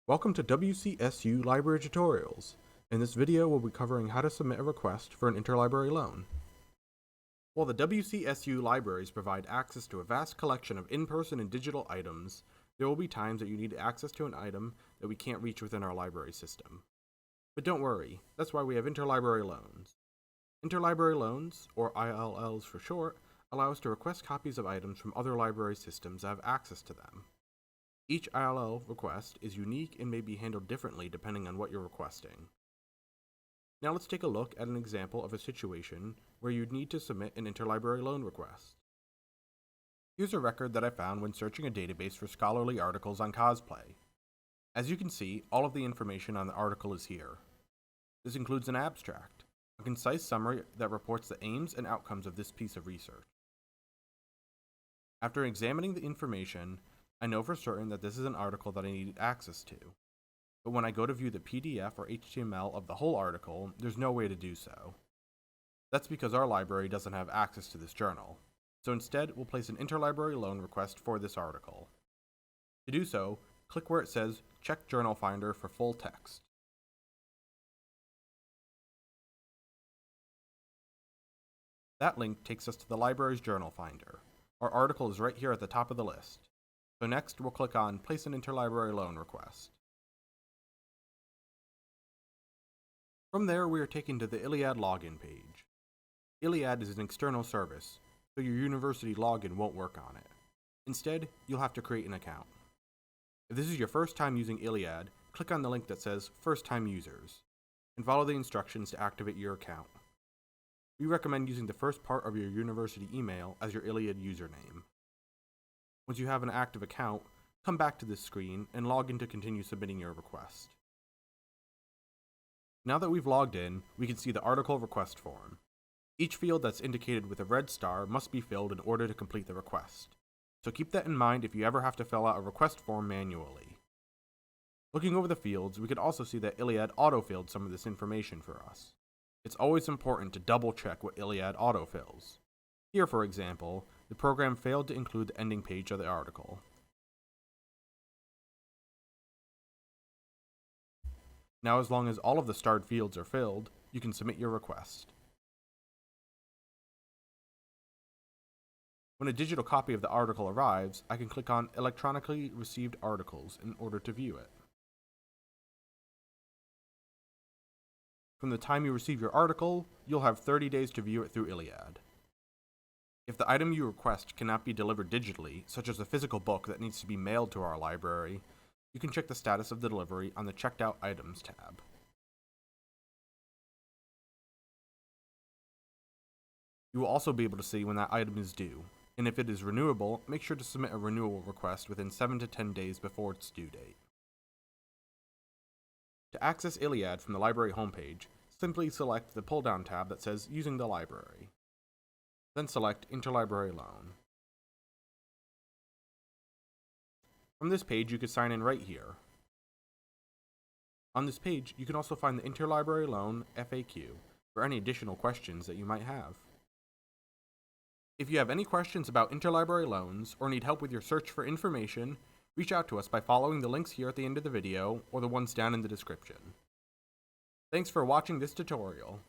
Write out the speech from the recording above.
Welcome to WCSU Library Tutorials. In this video, we'll be covering how to submit a request for an interlibrary loan. While the WCSU libraries provide access to a vast collection of in-person and digital items, there will be times that you need access to an item that we can't reach within our library system. But don't worry, that's why we have interlibrary loans. Interlibrary loans, or ILLs for short, allow us to request copies of items from other library systems that have access to them. Each ILL request is unique and may be handled differently depending on what you're requesting. Now let's take a look at an example of a situation where you'd need to submit an interlibrary loan request. Here's a record that I found when searching a database for scholarly articles on cosplay. As you can see, all of the information on the article is here. This includes an abstract, a concise summary that reports the aims and outcomes of this piece of research. After examining the information, I know for certain that this is an article that I need access to, but when I go to view the PDF or HTML of the whole article, there's no way to do so. That's because our library doesn't have access to this journal, so instead we'll place an interlibrary loan request for this article. To do so, click where it says Check Journal Finder for full text. That link takes us to the library's journal finder. Our article is right here at the top of the list. So next, we'll click on Place an Interlibrary Loan Request. From there, we are taken to the ILLiad login page. ILLiad is an external service, so your university login won't work on it. Instead, you'll have to create an account. If this is your first time using ILLiad, click on the link that says First Time Users, and follow the instructions to activate your account. We recommend using the first part of your university email as your ILLiad username. Once you have an active account, come back to this screen and log in to continue submitting your request. Now that we've logged in, we can see the article request form. Each field that's indicated with a red star must be filled in order to complete the request, so keep that in mind if you ever have to fill out a request form manually. Looking over the fields, we can also see that ILLiad autofilled some of this information for us. It's always important to double check what ILLiad autofills. Here, for example, the program failed to include the ending page of the article. Now, as long as all of the starred fields are filled, you can submit your request. When a digital copy of the article arrives, I can click on Electronically Received Articles in order to view it. From the time you receive your article, you'll have 30 days to view it through ILLiad. If the item you request cannot be delivered digitally, such as a physical book that needs to be mailed to our library, you can check the status of the delivery on the Checked Out Items tab. You will also be able to see when that item is due, and if it is renewable, make sure to submit a renewal request within 7 to 10 days before its due date. To access ILLiad from the library homepage, simply select the pull-down tab that says Using the Library. Then select Interlibrary Loan. From this page, you can sign in right here. On this page, you can also find the Interlibrary Loan FAQ for any additional questions that you might have. If you have any questions about interlibrary loans or need help with your search for information, reach out to us by following the links here at the end of the video or the ones down in the description. Thanks for watching this tutorial.